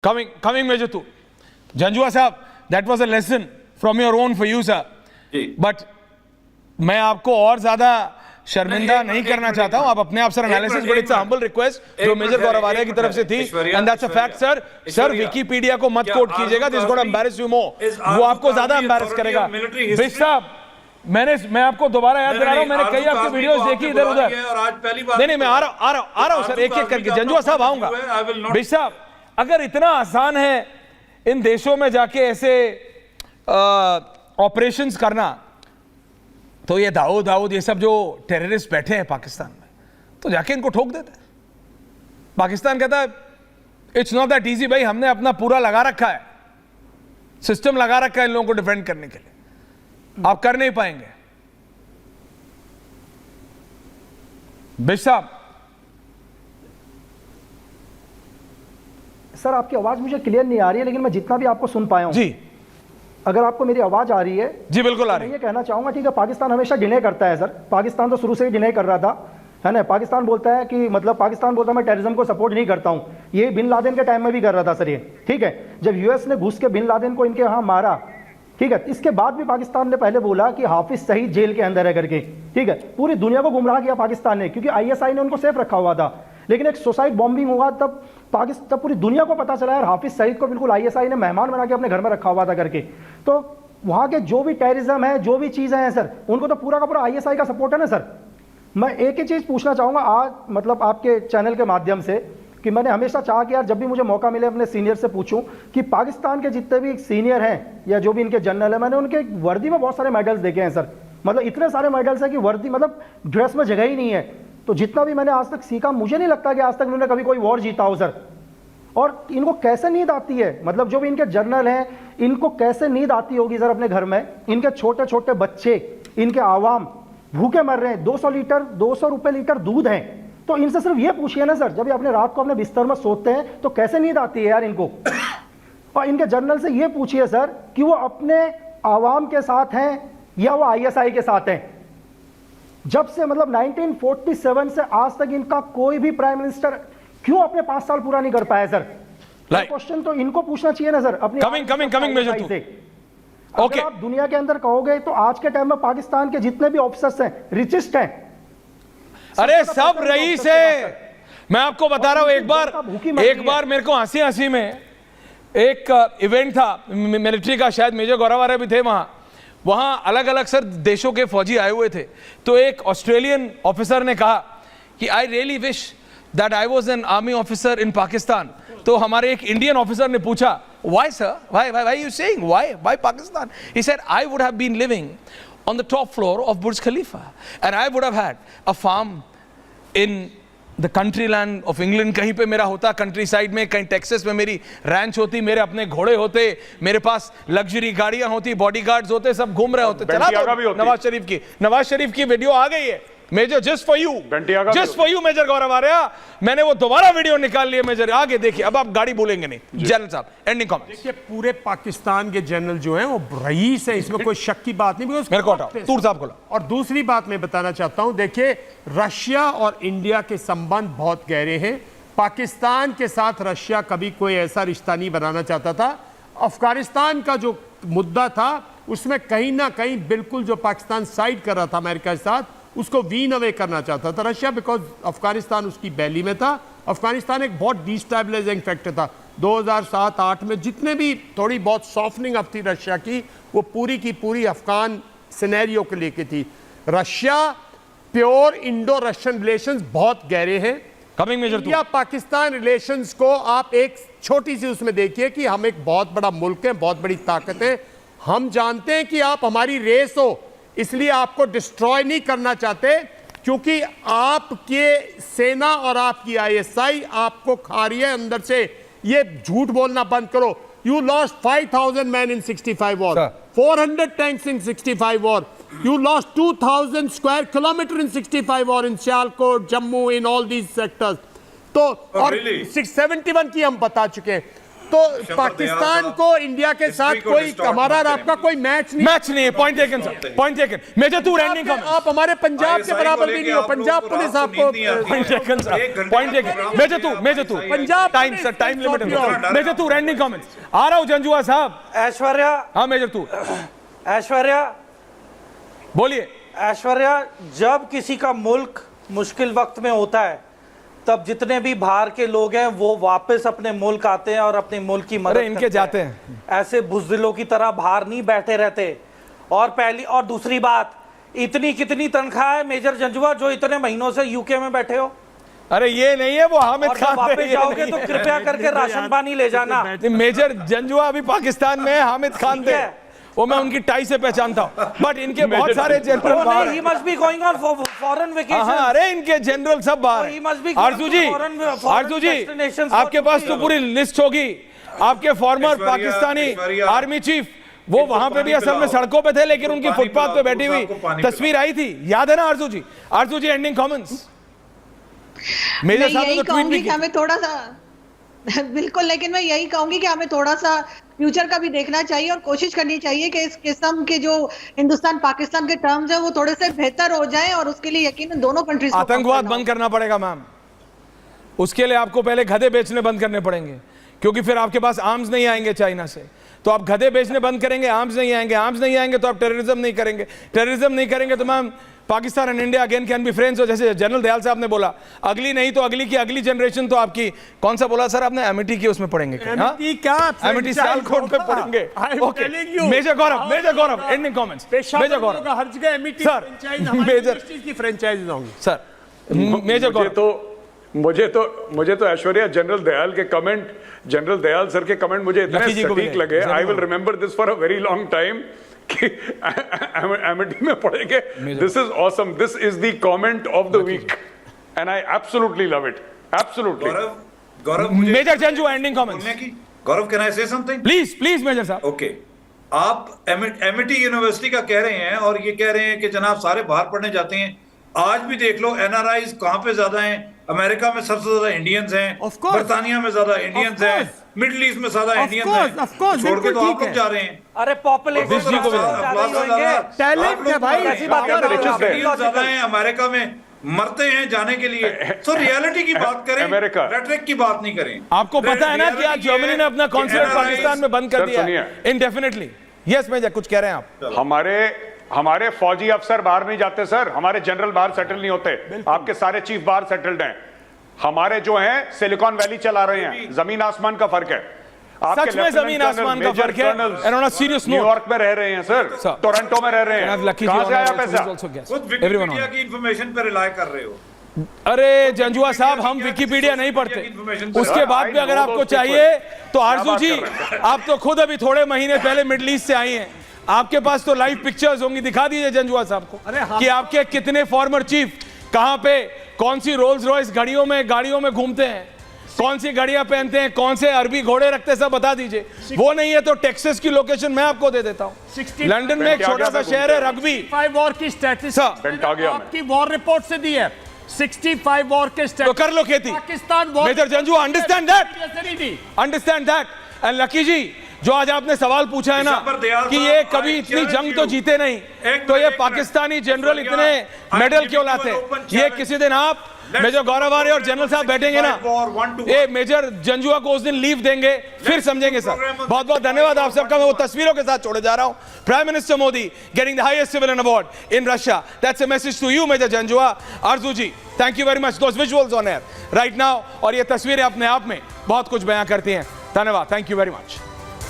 Coming Major too. Janjua साहब, that was a lesson from your own for you, sir. But मैं आपको और ज्यादा शर्मिंदा नहीं करना चाहता हूं. आप अपने आप sir analysis, but it's a humble request जो मेजर गौरव आर्या की तरफ से थी, and that's a fact sir. Sir Wikipedia को मत कोट कीजिएगा, this gonna embarrass you more. वो आपको ज्यादा एम्बैरेस करेगा. बिश साहब, मैं आपको दोबारा याद दिला रहा हूं, मैंने कई आपकी वीडियोस देखी इधर उधर. नहीं, मैं आ रहा हूं सर, एक एक करके. जंजुआ साहब आऊंगा. बिश साहब, अगर इतना आसान है इन देशों में जाके ऐसे ऑपरेशंस करना, तो ये दाऊद ये सब जो टेररिस्ट बैठे हैं पाकिस्तान में, तो जाके इनको ठोक देते हैं. पाकिस्तान कहता है इट्स नॉट दैट इजी भाई, हमने अपना पूरा लगा रखा है, सिस्टम लगा रखा है इन लोगों को डिफेंड करने के लिए, आप कर नहीं पाएंगे. बिश साहब. सर आपकी आवाज मुझे क्लियर नहीं आ रही है, लेकिन मैं जितना भी आपको सुन पाया हूं जी, अगर आपको मेरी आवाज आ रही है जी बिल्कुल आ रही है. मैं ये कहना चाहूंगा, ठीक है, पाकिस्तान हमेशा डिने करता है सर. पाकिस्तान तो शुरू से ही डिने कर रहा था, है ना. पाकिस्तान बोलता है कि मतलब पाकिस्तान बोलता है मैं टेररिज्म को सपोर्ट नहीं करता हूं. ये बिन लादेन के टाइम में भी कर रहा था सर ये, ठीक है. जब यूएस ने घुस के बिन लादेन को इनके यहाँ मारा, ठीक है, इसके बाद भी पाकिस्तान ने पहले बोला कि हाफिज सईद जेल के अंदर है करके, ठीक है. पूरी दुनिया को गुमराह किया पाकिस्तान ने, क्योंकि आईएसआई ने उनको सेफ रखा हुआ था. लेकिन एक सुसाइड बॉम्बिंग हुआ तब पूरी दुनिया को पता चला यार हाफिज सईद को बिल्कुल आईएसआई ने मेहमान बना के अपने घर में रखा हुआ था करके. तो वहां के जो भी टेररिज्म है, जो भी चीजें हैं सर, उनको तो पूरा का पूरा आईएसआई का सपोर्ट है ना सर. मैं एक ही चीज पूछना चाहूंगा आज, मतलब आपके चैनल के माध्यम से, कि मैंने हमेशा चाहा कि यार जब भी मुझे मौका मिले अपने सीनियर से पूछूं कि पाकिस्तान के जितने भी सीनियर हैं या जो भी इनके जनरल है, मैंने उनके वर्दी में बहुत सारे मेडल्स देखे हैं सर. मतलब इतने सारे मेडल्स हैं कि वर्दी मतलब ड्रेस में जगह ही नहीं है. तो जितना भी मैंने आज तक सीखा, मुझे नहीं लगता कि आज तक उन्होंने कभी कोई वॉर जीता हो सर. और इनको कैसे नींद आती है, मतलब जो भी इनके जनरल हैं, इनको कैसे नींद आती होगी सर अपने घर में. इनके छोटे छोटे बच्चे, इनके आवाम भूखे मर रहे हैं. 200 रुपए लीटर दूध है. तो इनसे सिर्फ ये पूछिए ना सर, जब ये अपने रात को अपने बिस्तर में सोते हैं तो कैसे नींद आती है यार इनको. और इनके जनरल से ये पूछिए सर कि वो अपने आवाम के साथ हैं या वो आईएसआई के साथ हैं. जब से मतलब 1947 से आज तक इनका कोई भी प्राइम मिनिस्टर क्यों अपने 5 साल पूरा नहीं कर पाया सर. क्वेश्चन तो इनको पूछना चाहिए ना सर अपनी. कमिंग मेजर से. ओके, आप दुनिया के अंदर कहोगे तो आज के टाइम में पाकिस्तान के जितने भी ऑफिसर्स हैं रिचेस्ट हैं. अरे सब रईस है. मैं आपको बता रहा हूं, एक बार मेरे को हंसी में एक इवेंट था मिलिट्री का, शायद मेजर गौरव आर्या भी थे वहां अलग अलग सर देशों के फौजी आए हुए थे. तो एक ऑस्ट्रेलियन ऑफिसर ने कहा कि I really wish that I was an army officer in Pakistan. तो हमारे एक इंडियन ऑफिसर ने पूछा, why sir, why you saying why Pakistan. He said I would have been living on the top floor of Burj Khalifa and I would have had a farm in the country land of England. कहीं पे मेरा होता country side में, कहीं Texas में मेरी ranch होती, मेरे अपने घोड़े होते, मेरे पास लग्जरी गाड़ियां होती, बॉडीगार्ड्स होते, सब घूम रहे होते. चला दो नवाज शरीफ की वीडियो आ गई है major, just for you major Gaurav Arya. मैंने वो दोबारा वीडियो निकाल लिया मेजर, आगे देखिए. अब आप गाड़ी बोलेंगे नहीं. जनरल साहब एंडिंग कमेंट. देखिए पूरे पाकिस्तान के जनरल जो हैं वो रईस है, इसमें कोई शक की बात नहीं. मेरे को तूर साहब खोला. और दूसरी बात मैं बताना चाहता हूं, देखिए रशिया और इंडिया के संबंध बहुत गहरे हैं. पाकिस्तान के साथ रशिया कभी कोई ऐसा रिश्ता नहीं बनाना चाहता था. अफगानिस्तान का जो मुद्दा था उसमें कहीं ना कहीं बिल्कुल जो पाकिस्तान साइड कर रहा था अमेरिका के साथ, उसको वीन अवे करना चाहता था रशिया, बिकॉज अफगानिस्तान उसकी बैली में था. अफगानिस्तान एक बहुत डिस्टेबलाइजिंग फैक्टर था. 2007-8 में जितने भी थोड़ी बहुत सॉफ्टनिंग अप थी रशिया की, वो पूरी की पूरी अफगान सिनेरियो को लेके थी. Russia pure Indo Russian relations बहुत गहरे हैं. इंडिया पाकिस्तान रिलेशंस को आप एक छोटी सी उसमें देखिए कि हम एक बहुत बड़ा मुल्क है, बहुत बड़ी ताकत है. हम जानते हैं कि आप हमारी रेस हो, इसलिए आपको डिस्ट्रॉय नहीं करना चाहते, क्योंकि आपके सेना और आपकी आईएसआई आपको खा रही है अंदर से. ये झूठ बोलना बंद करो. You lost 5000 man in 65 war, 400 tanks in 65 war. You lost 2000 square kilometre in 65 war in Sialkot, Jammu, in all these sectors. तो और 671 की हम बता चुके हैं. तो पाकिस्तान को इंडिया के साथ कोई हमारा और आपका कोई मैच नहीं है। Point taken sir, point taken. Major तू रैंडिंग कमेंट, आप हमारे पंजाब के बराबर भी नहीं हो। पंजाब पुलिस आपको point taken sir, point taken. Major तू Punjab time sir, time limit है। मेजर तू रैंडिंग कमेंट्स। आ रहा हूं जंजुआ साहब। ऐश्वर्या, हाँ मेजर तू ऐश्वर्या, बोलिए। ऐश्वर्या, जब किसी का मुल्क मुश्किल वक्त में होता है तब जितने भी बाहर के लोग हैं वो वापस अपने मुल्क आते हैं और अपने मुल्क की मदद अरे इनके करते जाते हैं। ऐसे बुज़दिलों की तरह बाहर नहीं बैठे रहते। और पहली और दूसरी बात, इतनी कितनी तनख्वाह है मेजर जंजुआ जो इतने महीनों से यूके में बैठे हो? अरे ये नहीं है, वो हामिद और जब खान वापस थे, जाओगे ये तो नहीं है। कृपया करके राशन पानी ले जाना। मेजर जंजुआ अभी पाकिस्तान में, हामिद खान थे, वो मैं उनकी टाई से पहचानता हूँ। बट इनके बहुत सारे जनरल बाहर he must be going on for foreign vacation. हाँ, अरे इनके जनरल सब बाहर he must be going Aarzoo ji, to foreign Aarzoo ji, destinations for आपके पास तो 2 पूरी लिस्ट होगी। आपके फॉर्मर पाकिस्तानी आर्मी चीफ वो वहां पे भी असल में सड़कों पे थे, लेकिन उनकी फुटपाथ पे बैठी हुई तस्वीर आई थी, याद है ना आरजू जी? आरजू जी एंडिंग कमेंट्स। मेजर मैं साहब ने यही तो ट्वीट कहूंगी भी कि हमें थोड़ा सा बिल्कुल, लेकिन मैं यही कहूंगी कि हमें थोड़ा सा फ्यूचर का भी देखना चाहिए और कोशिश करनी चाहिए कि इस किस्म के जो हिंदुस्तान पाकिस्तान के टर्म्स है वो थोड़े से बेहतर हो जाएं, और उसके लिए यकीनन दोनों कंट्रीज को आतंकवाद बंद करना पड़ेगा मैम। उसके लिए आपको पहले गधे बेचने बंद करने पड़ेंगे, क्योंकि फिर आपके पास आर्म्स नहीं आएंगे चाइना से। तो आप गधे बेचने बंद करेंगे, आर्म्स नहीं आएंगे, आर्म्स नहीं आएंगे तो आप टेररिज्म नहीं करेंगे, टेररिज्म नहीं करेंगे तो ma'am Pakistan and India again can be friends. जैसे जनरल दयाल साहब ने बोला, अगली नहीं तो अगली की अगली जनरेशन तो आपकी, कौन सा बोला सर आपने, एमिटी की उसमें पढ़ेंगे, एमिटी सियालकोट में पढ़ेंगे। Okay major Gaurav ending comments. Major Gaurav हर जगह एमिटी सर, मेजर की फ्रेंचाइज होंगी सर, मेजर गौरव। मुझे तो ऐश्वर्या जनरल दयाल के कमेंट, जनरल दयाल सर के कमेंट मुझे इतने लकी जी को भी सटीक लगे। I will remember this for a very long time कि एमिटी में पढ़ेंगे। This is awesome, this is the comment of the week and I absolutely love it, absolutely. Gaurav major Janjua ending comments. Gaurav, can I say something please major साहब। Okay, आप Amity University का कह रहे हैं और ये कह रहे हैं कि जनाब सारे बाहर पढ़ने जाते हैं। आज भी देख लो एनआरआईज कहां पे ज्यादा हैं। अमेरिका में सबसे ज्यादा इंडियंस हैं, बर्तानिया में ज्यादा इंडियंस हैं, मिडिल ईस्ट में ज्यादा इंडियंस हैं। छोड़ के तो आप लोग जा रहे हैं। अरे पॉपुलेशन टैलेंट है भाई, ऐसी बात कर रहे हो। ज्यादा हैं अमेरिका में, मरते हैं जाने के लिए। तो रियलिटी की बात करें, अमेरिका। रेटरिक की बात नहीं करें। आपको पता है ना कि आज जर्मनी ने अपना कॉन्सुलेट पाकिस्तान में बंद कर दिया इंडेफिनेटली। यस मेजर, कुछ कह रहे हैं आप? हमारे फौजी अफसर बाहर नहीं जाते सर, हमारे जनरल बाहर सेटल नहीं होते। आपके सारे चीफ बाहर सेटल्ड हैं। हमारे जो हैं सिलिकॉन वैली चला रहे हैं, जमीन आसमान का फर्क है। सच में जमीन आसमान का फर्क है। And on a serious note, New York में रह रहे हैं सर, टोरंटो में रह रहे हैं। कहां से आया पैसा? खुद विकिपीडिया की इंफॉर्मेशन पर रिलाय कर रहे हो। अरे जंजुआ साहब, हम विकिपीडिया नहीं पढ़ते। उसके बाद भी अगर आपको चाहिए तो आरजू जी, आप तो खुद अभी थोड़े महीने पहले मिडिल ईस्ट से आई हैं, आपके पास तो लाइव पिक्चर्स होंगी। दिखा दीजिए जंजुआ साहब को कि आपके कितने फॉर्मर चीफ कहां पे कौन सी रोल्स रॉयस गाड़ियों में घूमते हैं, कौन सी गाड़ियां पहनते हैं, कौन से अरबी घोड़े रखते हैं, सब बता दीजिए। वो नहीं है तो टेक्सास की लोकेशन मैं आपको दे देता हूं। लंदन में एक छोटा सा शहर है रग्बी। 65 वॉर की स्टैटिस्टिक्स आपकी वॉर रिपोर्ट से दी है। 65 वॉर के तो कर लो खेती। Pakistan major Janjua, understand that. And Lucky ji, जो आज आपने सवाल पूछा है ना कि ये कभी इतनी जंग तो जीते नहीं, तो ये पाकिस्तानी जनरल इतने मेडल क्यों लाते? ये किसी दिन आप मेजर गौरव आर्य और जनरल साहब बैठेंगे ना, ये मेजर जंजुआ को उस दिन लीव देंगे, फिर समझेंगे सर। बहुत बहुत धन्यवाद आप सबका। मैं वो तस्वीरों के साथ छोड़े जा रहा हूं। Prime minister Modi getting the highest civilian award in Russia. That's a message to you major Janjua. Arzoo ji, thank you very much. Those visuals on air right now, और ये तस्वीरें अपने आप में बहुत कुछ बयां करती हैं। धन्यवाद, थैंक यू वेरी मच।